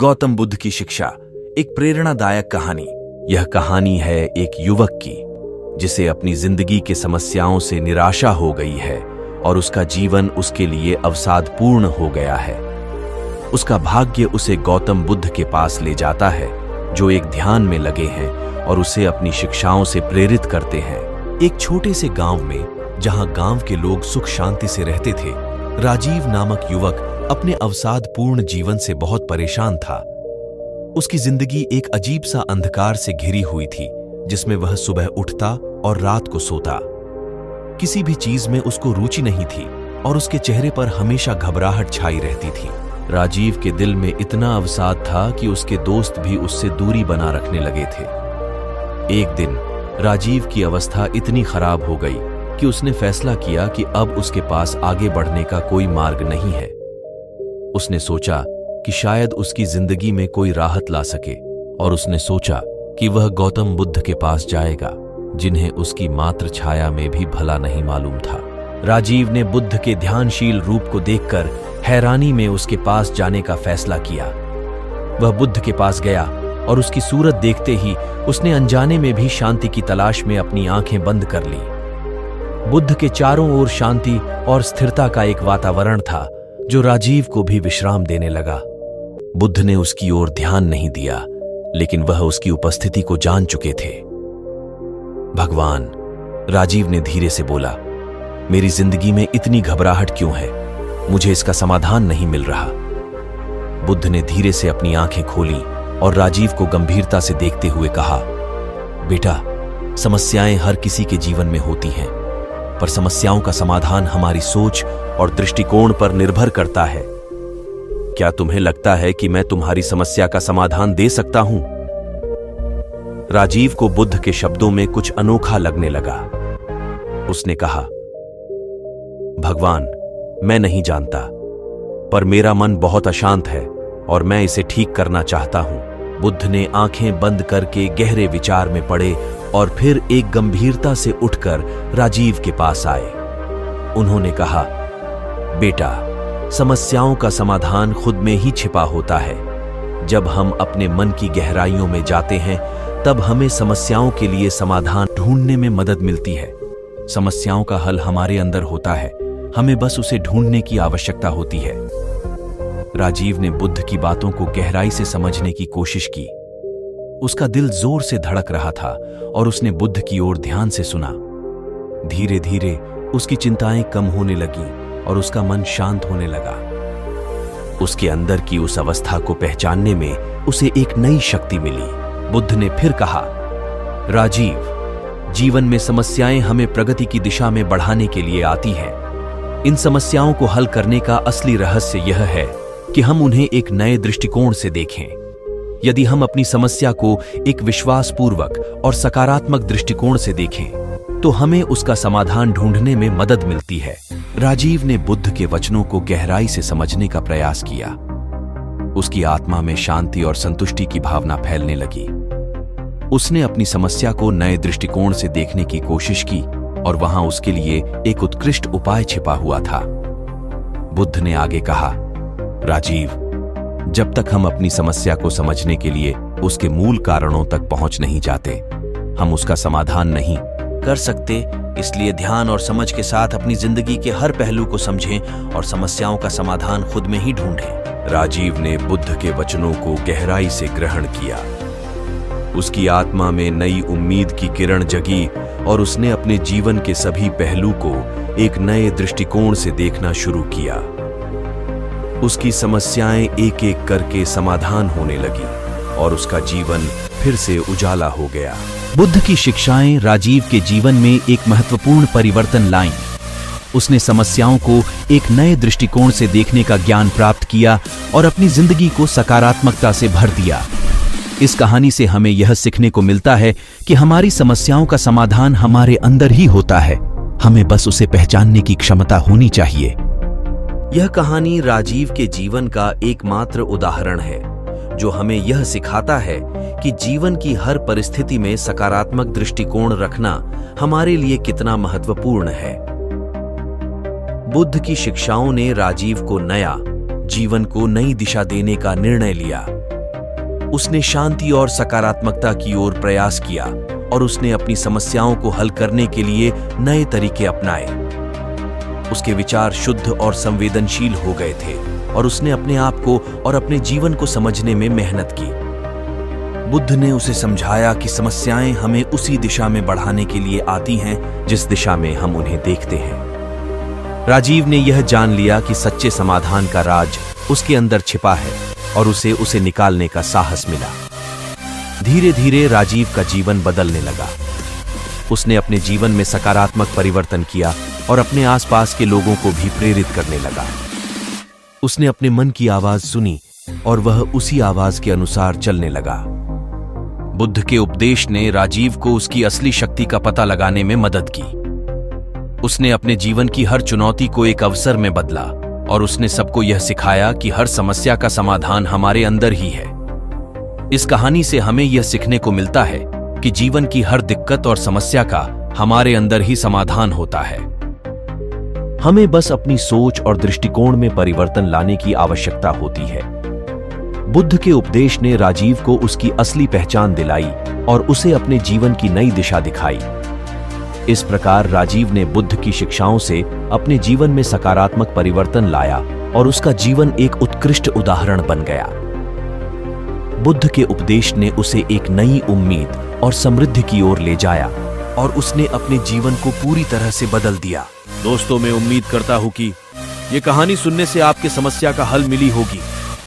गौतम बुद्ध की शिक्षा, एक प्रेरणादायक कहानी। यह कहानी है एक युवक की जिसे अपनी जिंदगी के समस्याओं से निराशा हो गई है और उसका जीवन उसके लिए अवसादपूर्ण हो गया है। उसका भाग्य उसे गौतम बुद्ध के पास ले जाता है, जो एक ध्यान में लगे हैं और उसे अपनी शिक्षाओं से प्रेरित करते हैं। एक छोटे से गांव में, जहां गांव के लोग सुख शांति से रहते थे, राजीव नामक युवक अपने अवसादपूर्ण जीवन से बहुत परेशान था। उसकी जिंदगी एक अजीब सा अंधकार से घिरी हुई थी, जिसमें वह सुबह उठता और रात को सोता। किसी भी चीज में उसको रुचि नहीं थी और उसके चेहरे पर हमेशा घबराहट छाई रहती थी। राजीव के दिल में इतना अवसाद था कि उसके दोस्त भी उससे दूरी बना रखने लगे थे। एक दिन राजीव की अवस्था इतनी खराब हो गई कि उसने फैसला किया कि अब उसके पास आगे बढ़ने का कोई मार्ग नहीं है। उसने सोचा कि शायद उसकी जिंदगी में कोई राहत ला सके, और उसने सोचा कि वह गौतम बुद्ध के पास जाएगा, जिन्हें उसकी मात्र छाया में भी भला नहीं मालूम था। राजीव ने बुद्ध के ध्यानशील रूप को देखकर हैरानी में उसके पास जाने का फैसला किया। वह बुद्ध के पास गया और उसकी सूरत देखते ही उसने अनजाने में भी शांति की तलाश में अपनी आंखें बंद कर ली। बुद्ध के चारों ओर शांति और स्थिरता का एक वातावरण था, जो राजीव को भी विश्राम देने लगा। बुद्ध ने उसकी ओर ध्यान नहीं दिया, लेकिन वह उसकी उपस्थिति को जान चुके थे। भगवान, राजीव ने धीरे से बोला, मेरी जिंदगी में इतनी घबराहट क्यों है? मुझे इसका समाधान नहीं मिल रहा। बुद्ध ने धीरे से अपनी आंखें खोली और राजीव को गंभीरता से देखते हुए कहा, बेटा, समस्याएं हर किसी के जीवन में होती हैं, पर समस्याओं का समाधान हमारी सोच और दृष्टिकोण पर निर्भर करता है। क्या तुम्हें लगता है कि मैं तुम्हारी समस्या का समाधान दे सकता हूं? राजीव को बुद्ध के शब्दों में कुछ अनोखा लगने लगा। उसने कहा, भगवान, मैं नहीं जानता, पर मेरा मन बहुत अशांत है और मैं इसे ठीक करना चाहता हूं। बुद्ध ने आंखें बंद करके गहरे विचार में पड़े और फिर एक गंभीरता से उठकर राजीव के पास आए। उन्होंने कहा, बेटा, समस्याओं का समाधान खुद में ही छिपा होता है। जब हम अपने मन की गहराइयों में जाते हैं, तब हमें समस्याओं के लिए समाधान ढूंढने में मदद मिलती है। समस्याओं का हल हमारे अंदर होता है, हमें बस उसे ढूंढने की आवश्यकता होती है। राजीव ने बुद्ध की बातों को गहराई से समझने की कोशिश की। उसका दिल जोर से धड़क रहा था और उसने बुद्ध की ओर ध्यान से सुना। धीरे धीरे उसकी चिंताएं कम होने लगीं और उसका मन शांत होने लगा। उसके अंदर की उस अवस्था को पहचानने में उसे एक नई शक्ति मिली। बुद्ध ने फिर कहा, राजीव, जीवन में समस्याएं हमें प्रगति की दिशा में बढ़ाने के लिए आती हैं। इन समस्याओं को हल करने का असली रहस्य यह है कि हम उन्हें एक नए दृष्टिकोण से देखें। यदि हम अपनी समस्या को एक विश्वासपूर्वक और सकारात्मक दृष्टिकोण से देखें, तो हमें उसका समाधान ढूंढने में मदद मिलती है। राजीव ने बुद्ध के वचनों को गहराई से समझने का प्रयास किया। उसकी आत्मा में शांति और संतुष्टि की भावना फैलने लगी। उसने अपनी समस्या को नए दृष्टिकोण से देखने की कोशिश की और वहां उसके लिए एक उत्कृष्ट उपाय छिपा हुआ था। बुद्ध ने आगे कहा, राजीव, जब तक हम अपनी समस्या को समझने के लिए उसके मूल कारणों तक पहुंच नहीं जाते, हम उसका समाधान नहीं कर सकते। इसलिए ध्यान और समझ के साथ अपनी जिंदगी के हर पहलू को समझें और समस्याओं का समाधान खुद में ही ढूंढें। राजीव ने बुद्ध के वचनों को गहराई से ग्रहण किया। उसकी आत्मा में नई उम्मीद की किरण जगी और उसने अपने जीवन के सभी पहलू को एक नए दृष्टिकोण से देखना शुरू किया। उसकी समस्याएं एक एक करके समाधान होने लगी और उसका जीवन फिर से उजाला हो गया। बुद्ध की शिक्षाएं राजीव के जीवन में एक महत्वपूर्ण परिवर्तन लाईं। उसने समस्याओं को एक नए दृष्टिकोण से देखने का ज्ञान प्राप्त किया और अपनी जिंदगी को सकारात्मकता से भर दिया। इस कहानी से हमें यह सीखने को मिलता है कि हमारी समस्याओं का समाधान हमारे अंदर ही होता है, हमें बस उसे पहचानने की क्षमता होनी चाहिए। यह कहानी राजीव के जीवन का एकमात्र उदाहरण है, जो हमें यह सिखाता है कि जीवन की हर परिस्थिति में सकारात्मक दृष्टिकोण रखना हमारे लिए कितना महत्वपूर्ण है। बुद्ध की शिक्षाओं ने राजीव को नया जीवन को नई दिशा देने का निर्णय लिया। उसने शांति और सकारात्मकता की ओर प्रयास किया और उसने अपनी समस्याओं को हल करने के लिए नए तरीके अपनाए। उसके विचार शुद्ध और संवेदनशील हो गए थे और उसने अपने आप को और अपने जीवन को समझने में मेहनत की। बुद्ध ने उसे समझाया कि समस्याएं हमें उसी दिशा में बढ़ाने के लिए आती हैं जिस दिशा में हम उन्हें देखते हैं। राजीव ने यह जान लिया कि सच्चे समाधान का राज उसके अंदर छिपा है और उसे निकालने का साहस मिला। धीरे धीरे राजीव का जीवन बदलने लगा। उसने अपने जीवन में सकारात्मक परिवर्तन किया और अपने आसपास के लोगों को भी प्रेरित करने लगा। उसने अपने मन की आवाज सुनी और वह उसी आवाज के अनुसार चलने लगा। बुद्ध के उपदेश ने राजीव को उसकी असली शक्ति का पता लगाने में मदद की। उसने अपने जीवन की हर चुनौती को एक अवसर में बदला और उसने सबको यह सिखाया कि हर समस्या का समाधान हमारे अंदर ही है। इस कहानी से हमें यह सीखने को मिलता है कि जीवन की हर दिक्कत और समस्या का हमारे अंदर ही समाधान होता है। हमें बस अपनी सोच और दृष्टिकोण में परिवर्तन लाने की आवश्यकता होती है। बुद्ध के उपदेश ने राजीव को उसकी असली पहचान दिलाई और उसे अपने जीवन की नई दिशा दिखाई। इस प्रकार राजीव ने बुद्ध की शिक्षाओं से अपने जीवन में सकारात्मक परिवर्तन लाया और उसका जीवन एक उत्कृष्ट उदाहरण बन गया। बुद्ध के उपदेश ने उसे एक नई उम्मीद और समृद्धि की ओर ले जाया और उसने अपने जीवन को पूरी तरह से बदल दिया। दोस्तों, मैं उम्मीद करता हूं कि ये कहानी सुनने से आपके समस्या का हल मिली होगी।